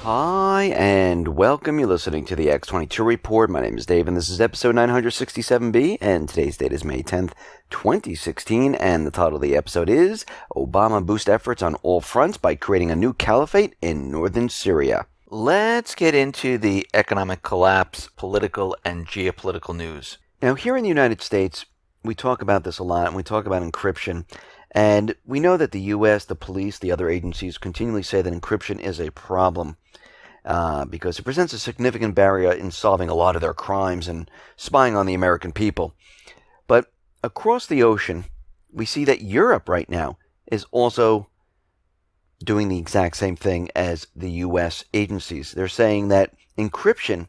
Hi, and welcome. You're listening to the X22 Report. My name is Dave, and this is episode 967B, and today's date is May 10th, 2016, and the title of the episode is Obama Boosts Efforts on All Fronts by Creating a New Caliphate in Northern Syria. Let's get into the economic collapse, political, and geopolitical news. Now, here in the United States, we talk about this a lot, and we talk about encryption. And we know that the U.S., the police, the other agencies continually say that encryption is a problem because it presents a significant barrier in solving a lot of their crimes and spying on the American people. But across the ocean, we see that Europe right now is also doing the exact same thing as the U.S. agencies. They're saying that encryption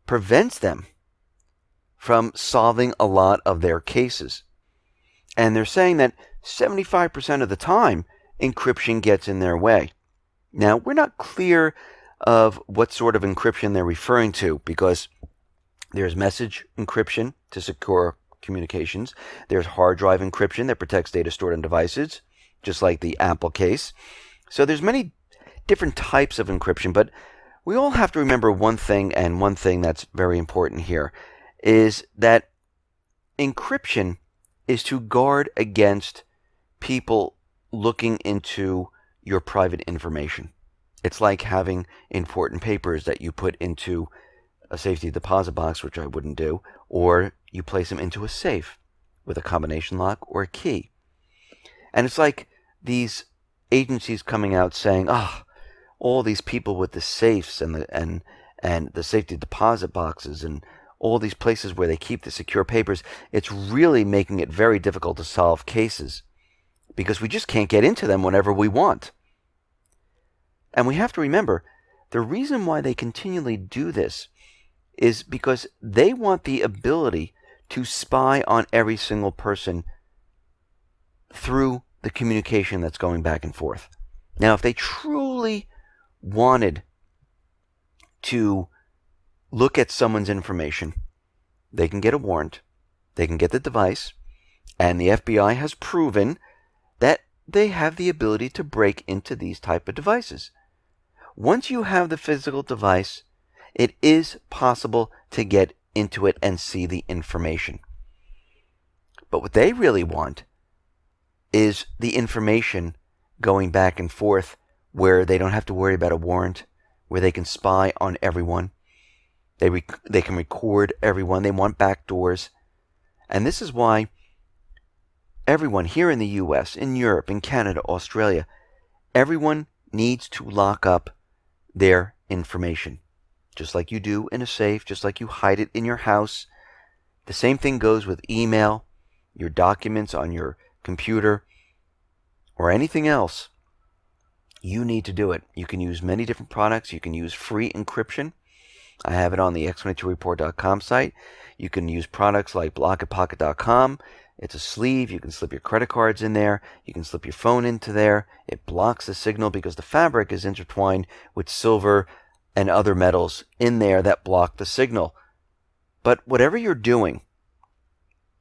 prevents them from solving a lot of their cases. And they're saying that 75% of the time, encryption gets in their way. Now, we're not clear of what sort of encryption they're referring to because there's message encryption to secure communications. There's hard drive encryption that protects data stored on devices, just like the Apple case. So there's many different types of encryption, but we all have to remember one thing, and one thing that's very important here is that encryption is to guard against people looking into your private information. It's like having important papers that you put into a safety deposit box, which I wouldn't do, or you place them into a safe with a combination lock or a key. And it's like these agencies coming out saying, all these people with the safes and the safety deposit boxes and all these places where they keep the secure papers, it's really making it very difficult to solve cases because we just can't get into them whenever we want. And we have to remember, the reason why they continually do this is because they want the ability to spy on every single person through the communication that's going back and forth. Now, if they truly wanted to look at someone's information, they can get a warrant, they can get the device, and the FBI has proven that they have the ability to break into these type of devices. Once you have the physical device, it is possible to get into it and see the information. But what they really want is the information going back and forth where they don't have to worry about a warrant, where they can spy on everyone. They can record everyone. They want backdoors. And this is why everyone here in the U.S., in Europe, in Canada, Australia, everyone needs to lock up their information. Just like you do in a safe, just like you hide it in your house. The same thing goes with email, your documents on your computer, or anything else. You need to do it. You can use many different products. You can use free encryption. I have it on the X22Report.com site. You can use products like blockitpocket.com. It's a sleeve. You can slip your credit cards in there. You can slip your phone into there. It blocks the signal because the fabric is intertwined with silver and other metals in there that block the signal. But whatever you're doing,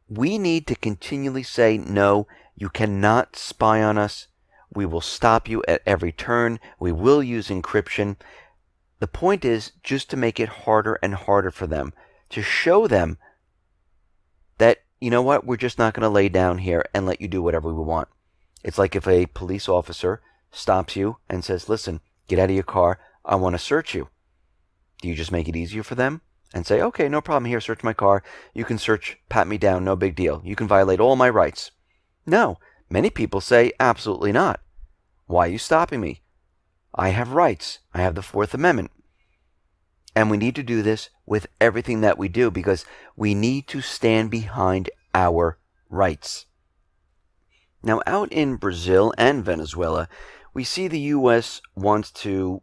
we need to continually say, no, you cannot spy on us. We will stop you at every turn. We will use encryption. The point is just to make it harder and harder for them, to show them that, you know what, we're just not going to lay down here and let you do whatever we want. It's like if a police officer stops you and says, listen, get out of your car, I want to search you. Do you just make it easier for them and say, okay, no problem here, search my car. You can search, pat me down, no big deal. You can violate all my rights. No, many people say, absolutely not. Why are you stopping me? I have rights. I have the Fourth Amendment. And we need to do this with everything that we do because we need to stand behind our rights. Now, out in Brazil and Venezuela, we see the U.S. wants to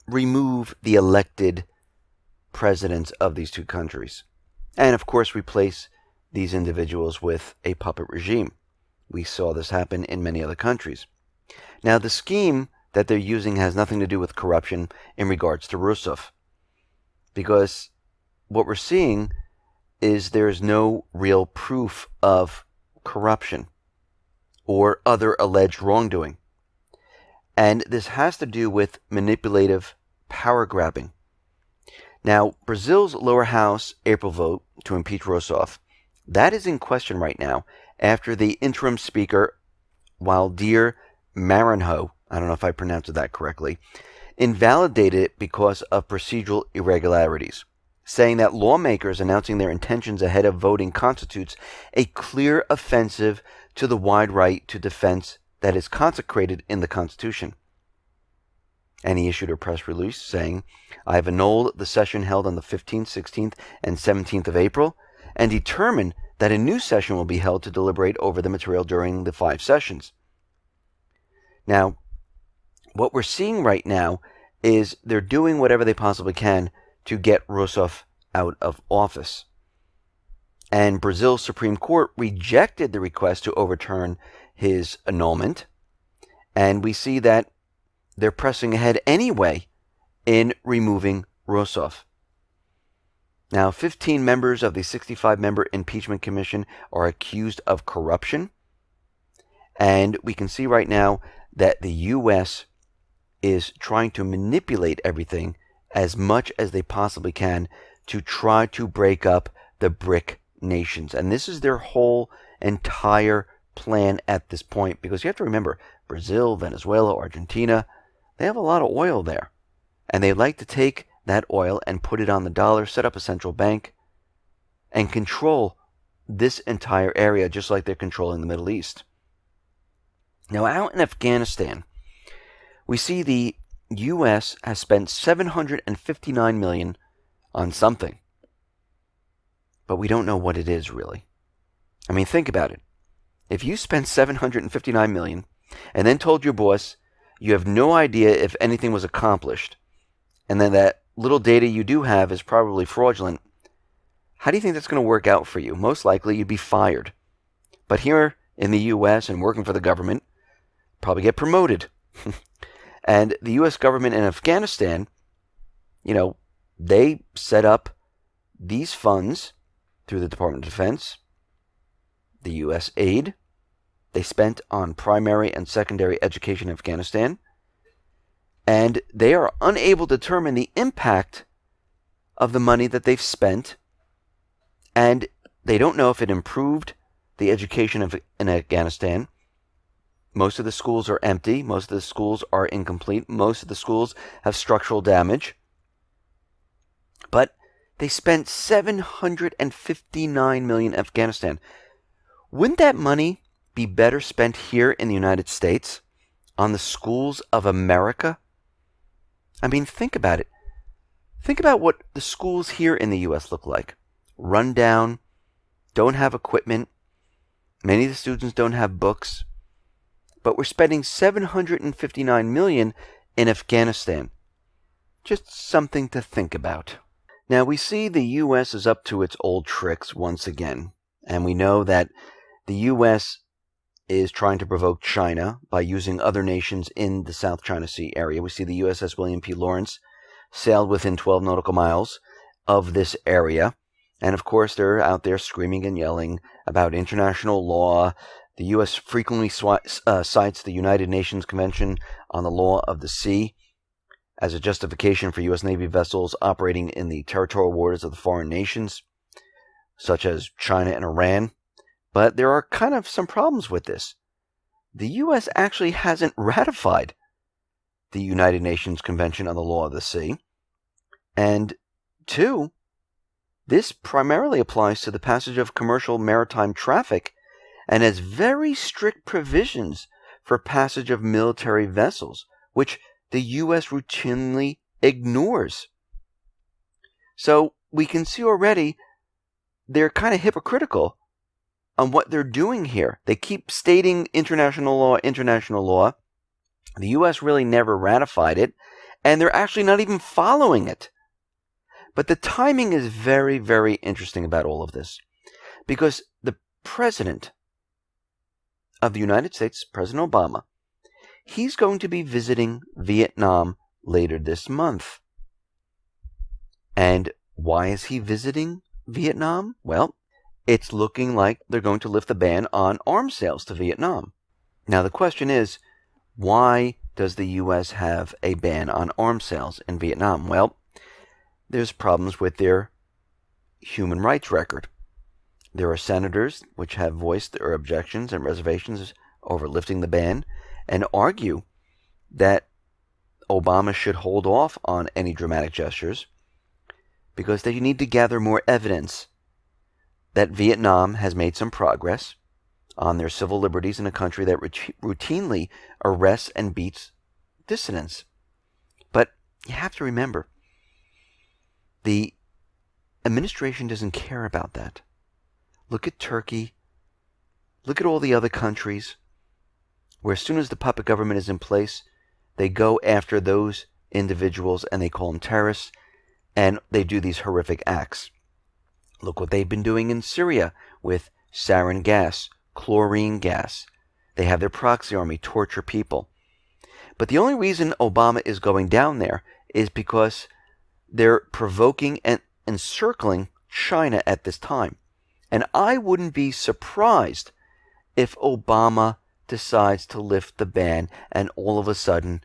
remove the elected presidents of these two countries. And, of course, replace these individuals with a puppet regime. We saw this happen in many other countries. Now, the scheme that they're using has nothing to do with corruption in regards to Rousseff. Because what we're seeing is there's no real proof of corruption or other alleged wrongdoing. And this has to do with manipulative power grabbing. Now, Brazil's lower house April vote to impeach Rousseff, that is in question right now after the interim speaker, Waldir Maranhão, I don't know if I pronounced that correctly, invalidated it because of procedural irregularities, saying that lawmakers announcing their intentions ahead of voting constitutes a clear offensive to the wide right to defense that is consecrated in the Constitution. And he issued a press release saying, I have annulled the session held on the 15th, 16th, and 17th of April, and determined that a new session will be held to deliberate over the material during the 5 sessions. Now, what we're seeing right now is they're doing whatever they possibly can to get Rousseff out of office. And Brazil's Supreme Court rejected the request to overturn his annulment. And we see that they're pressing ahead anyway in removing Rousseff. Now, 15 members of the 65-member impeachment commission are accused of corruption. And we can see right now that the U.S. is trying to manipulate everything as much as they possibly can to try to break up the BRIC nations. And this is their whole entire plan at this point, because you have to remember, Brazil, Venezuela, Argentina, they have a lot of oil there. And they like to take that oil and put it on the dollar, set up a central bank, and control this entire area just like they're controlling the Middle East. Now, out in Afghanistan, we see the U.S. has spent $759 million on something. But we don't know what it is, really. I mean, think about it. If you spent $759 million and then told your boss you have no idea if anything was accomplished, and then that little data you do have is probably fraudulent, how do you think that's going to work out for you? Most likely you'd be fired. But here in the U.S. and working for the government, probably get promoted. And the U.S. government in Afghanistan, they set up these funds through the Department of Defense, the U.S. aid they spent on primary and secondary education in Afghanistan, and they are unable to determine the impact of the money that they've spent, and they don't know if it improved the education in Afghanistan. Most of the schools are empty. Most of the schools are incomplete. Most of the schools have structural damage. But they spent $759 million in Afghanistan. Wouldn't that money be better spent here in the United States on the schools of America? I mean, think about it. Think about what the schools here in the U.S. look like. Run down, don't have equipment. Many of the students don't have books. But we're spending $759 million in Afghanistan. Just something to think about. Now, we see the U.S. is up to its old tricks once again. And we know that the U.S. is trying to provoke China by using other nations in the South China Sea area. We see the USS William P. Lawrence sailed within 12 nautical miles of this area. And of course, they're out there screaming and yelling about international law. The U.S. frequently cites the United Nations Convention on the Law of the Sea as a justification for U.S. Navy vessels operating in the territorial waters of the foreign nations, such as China and Iran. But there are kind of some problems with this. The U.S. actually hasn't ratified the United Nations Convention on the Law of the Sea. And 2, this primarily applies to the passage of commercial maritime traffic and has very strict provisions for passage of military vessels, which the U.S. routinely ignores. So we can see already they're kind of hypocritical on what they're doing here. They keep stating international law, international law. The U.S. really never ratified it, and they're actually not even following it. But the timing is very, very interesting about all of this, because the President of the United States, President Obama, he's going to be visiting Vietnam later this month. And why is he visiting Vietnam? Well, it's looking like they're going to lift the ban on arms sales to Vietnam. Now, the question is, why does the U.S. have a ban on arms sales in Vietnam? Well, there's problems with their human rights record. There are senators which have voiced their objections and reservations over lifting the ban and argue that Obama should hold off on any dramatic gestures because they need to gather more evidence that Vietnam has made some progress on their civil liberties in a country that routinely arrests and beats dissidents. But you have to remember, the administration doesn't care about that. Look at Turkey. Look at all the other countries where as soon as the puppet government is in place, they go after those individuals and they call them terrorists, and they do these horrific acts. Look what they've been doing in Syria with sarin gas, chlorine gas. They have their proxy army torture people. But the only reason Obama is going down there is because they're provoking and encircling China at this time. And I wouldn't be surprised if Obama decides to lift the ban and all of a sudden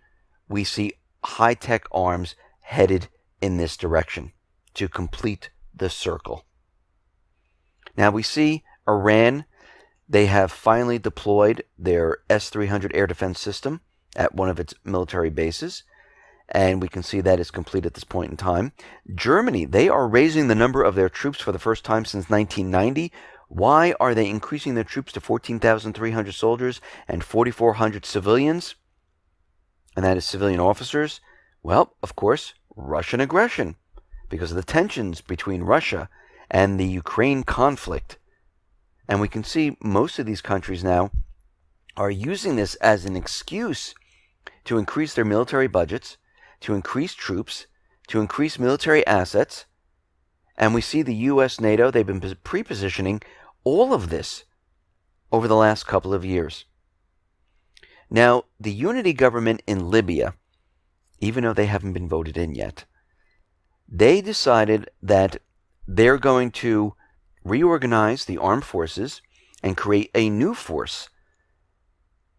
we see high-tech arms headed in this direction to complete the circle. Now we see Iran, they have finally deployed their S-300 air defense system at one of its military bases, and we can see that is complete at this point in time. Germany, they are raising the number of their troops for the first time since 1990. Why are they increasing their troops to 14,300 soldiers and 4,400 civilians? And that is civilian officers. Well, of course, Russian aggression, because of the tensions between Russia and the Ukraine conflict. And we can see most of these countries now are using this as an excuse to increase their military budgets, to increase troops, to increase military assets. And we see the U.S., NATO, they've been pre-positioning all of this over the last couple of years. Now, the unity government in Libya, even though they haven't been voted in yet, they decided that they're going to reorganize the armed forces and create a new force,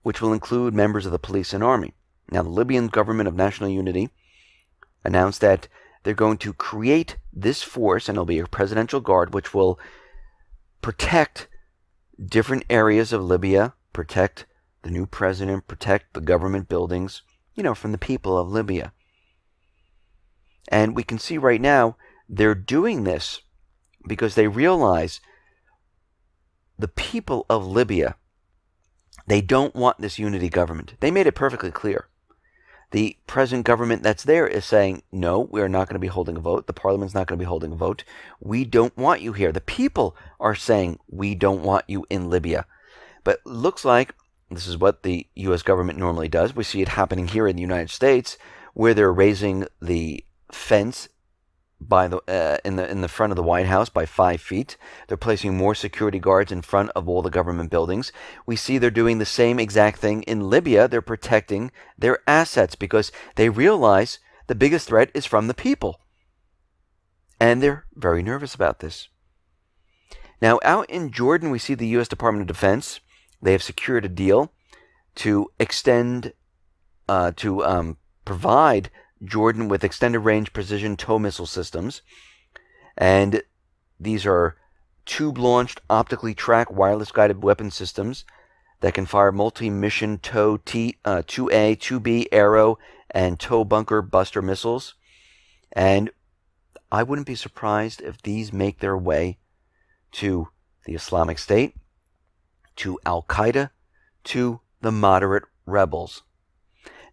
which will include members of the police and army. Now, the Libyan government of national unity announced that they're going to create this force, and it'll be a presidential guard, which will protect different areas of Libya, protect the new president, protect the government buildings, from the people of Libya. And we can see right now they're doing this because they realize the people of Libya, they don't want this unity government. They made it perfectly clear. The present government that's there is saying, no, we're not going to be holding a vote. The parliament's not going to be holding a vote. We don't want you here. The people are saying, we don't want you in Libya. But it looks like this is what the U.S. government normally does. We see it happening here in the United States, where they're raising the fence by in the front of the White House by 5 feet. They're placing more security guards in front of all the government buildings. We see they're doing the same exact thing in Libya. They're protecting their assets because they realize the biggest threat is from the people. And they're very nervous about this. Now, out in Jordan, we see the U.S. Department of Defense. They have secured a deal to extend, provide Jordan with extended range precision tow missile systems. And these are tube-launched, optically tracked, wireless guided weapon systems that can fire multi-mission tow 2A, 2B, Arrow, and tow bunker buster missiles. And I wouldn't be surprised if these make their way to the Islamic State, to Al-Qaeda, to the moderate rebels.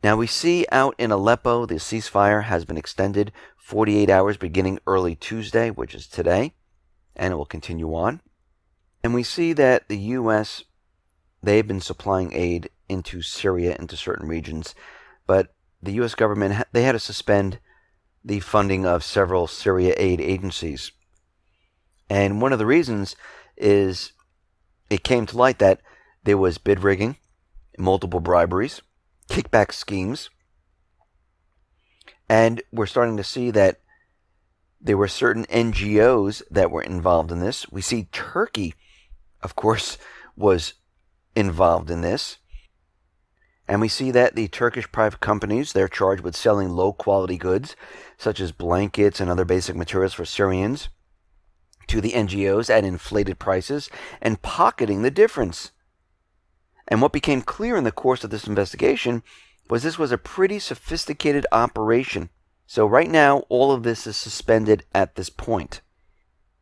Now we see out in Aleppo, the ceasefire has been extended 48 hours beginning early Tuesday, which is today, and it will continue on. And we see that the U.S., they've been supplying aid into Syria, into certain regions, but the U.S. government, they had to suspend the funding of several Syria aid agencies. And one of the reasons is it came to light that there was bid rigging, multiple briberies, kickback schemes, and we're starting to see that there were certain NGOs that were involved in this. We see Turkey, of course, was involved in this. And we see that the Turkish private companies, they're charged with selling low-quality goods, such as blankets and other basic materials for Syrians, to the NGOs at inflated prices and pocketing the difference. And what became clear in the course of this investigation was this was a pretty sophisticated operation. So right now, all of this is suspended at this point.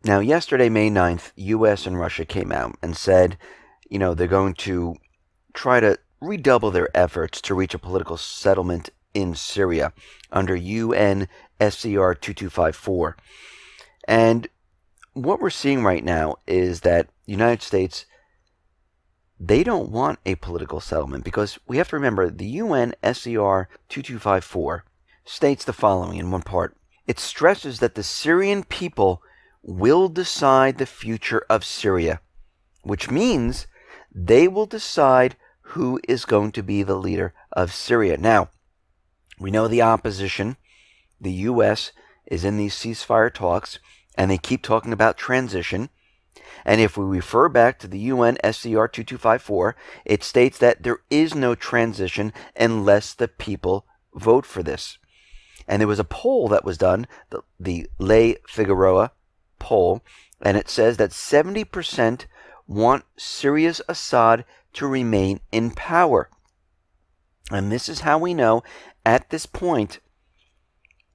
Now, yesterday, May 9th, U.S. and Russia came out and said, they're going to try to redouble their efforts to reach a political settlement in Syria under UN SCR 2254. And what we're seeing right now is that the United States, they don't want a political settlement, because we have to remember the UN SCR 2254 states the following in one part. It stresses that the Syrian people will decide the future of Syria, which means they will decide who is going to be the leader of Syria. Now, we know the opposition, the U.S., is in these ceasefire talks, and they keep talking about transition. And if we refer back to the UN SCR 2254, it states that there is no transition unless the people vote for this. And there was a poll that was done, the Le Figaro poll, and it says that 70% want Syria's Assad to remain in power. And this is how we know at this point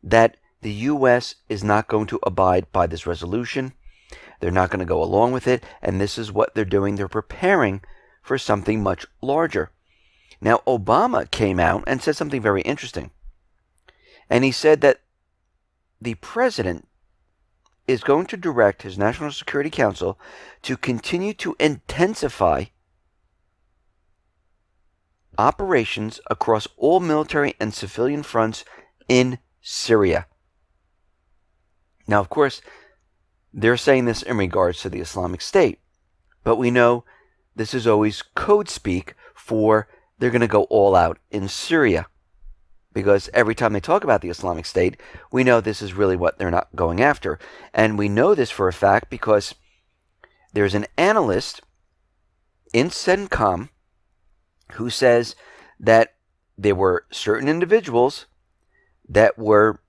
that the U.S. is not going to abide by this resolution. They're not going to go along with it, and this is what they're doing. They're preparing for something much larger. Now, Obama came out and said something very interesting. And he said that the president is going to direct his National Security Council to continue to intensify operations across all military and civilian fronts in Syria. Now, of course, they're saying this in regards to the Islamic State, but we know this is always code speak for they're going to go all out in Syria. Because every time they talk about the Islamic State, we know this is really what they're not going after. And we know this for a fact because there's an analyst in CENTCOM who says that there were certain individuals that were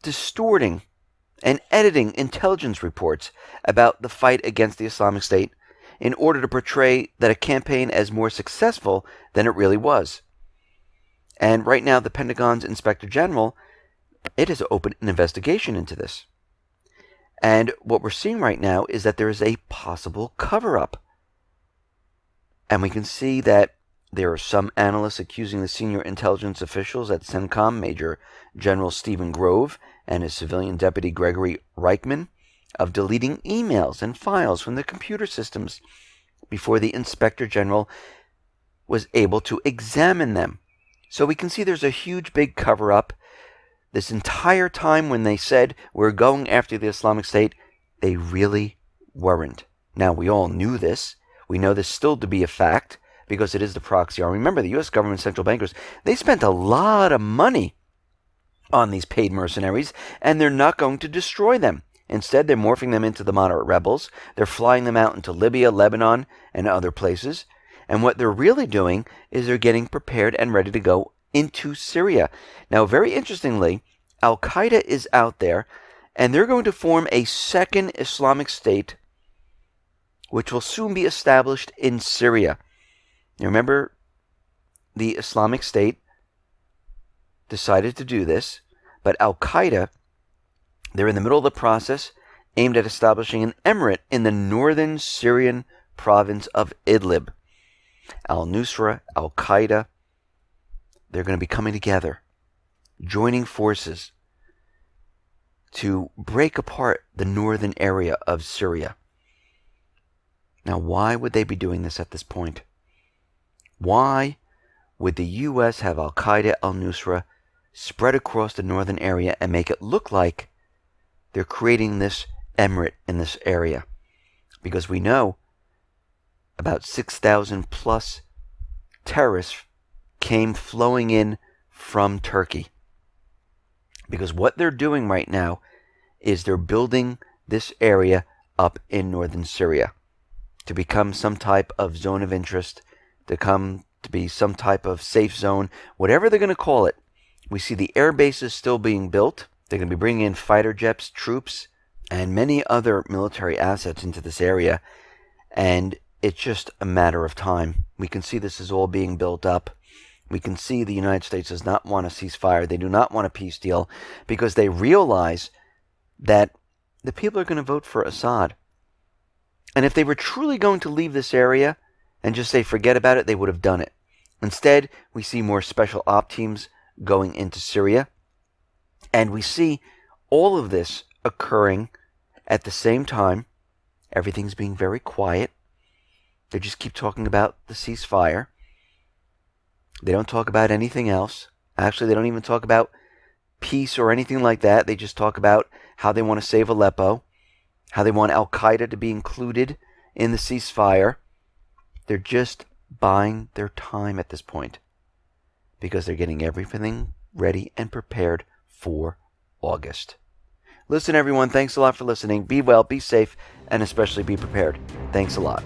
distorting and editing intelligence reports about the fight against the Islamic State in order to portray that a campaign as more successful than it really was. And right now, the Pentagon's Inspector General, it has opened an investigation into this. And what we're seeing right now is that there is a possible cover-up. And we can see that there are some analysts accusing the senior intelligence officials at CENTCOM, Major General Stephen Grove and his civilian deputy Gregory Reichman, of deleting emails and files from the computer systems before the Inspector General was able to examine them. So we can see there's a huge big cover-up. This entire time when they said we're going after the Islamic State, they really weren't. Now, we all knew this. We know this still to be a fact because it is the proxy army. Remember, the U.S. government central bankers, they spent a lot of money on these paid mercenaries, and they're not going to destroy them. Instead, they're morphing them into the moderate rebels. They're flying them out into Libya, Lebanon, and other places. And what they're really doing is they're getting prepared and ready to go into Syria. Now, very interestingly, Al-Qaeda is out there, and they're going to form a second Islamic State, which will soon be established in Syria. You remember, the Islamic State decided to do this, but Al-Qaeda, they're in the middle of the process, aimed at establishing an emirate in the northern Syrian province of Idlib. Al-Nusra, Al-Qaeda, they're going to be coming together, joining forces to break apart the northern area of Syria. Now, why would they be doing this at this point? Why would the U.S. have Al-Qaeda, Al-Nusra spread across the northern area and make it look like they're creating this emirate in this area? Because we know about 6,000 plus terrorists came flowing in from Turkey. Because what they're doing right now is they're building this area up in northern Syria to become some type of zone of interest, to come to be some type of safe zone, whatever they're going to call it. We see the air bases still being built. They're going to be bringing in fighter jets, troops, and many other military assets into this area. And it's just a matter of time. We can see this is all being built up. We can see the United States does not want a ceasefire. They do not want a peace deal because they realize that the people are going to vote for Assad. And if they were truly going to leave this area and just say forget about it, they would have done it. Instead, we see more special op teams going into Syria. And we see all of this occurring at the same time. Everything's being very quiet. They just keep talking about the ceasefire. They don't talk about anything else. Actually, they don't even talk about peace or anything like that. They just talk about how they want to save Aleppo, how they want Al-Qaeda to be included in the ceasefire. They're just buying their time at this point because they're getting everything ready and prepared for August. Listen, everyone, thanks a lot for listening. Be well, be safe, and especially be prepared. Thanks a lot.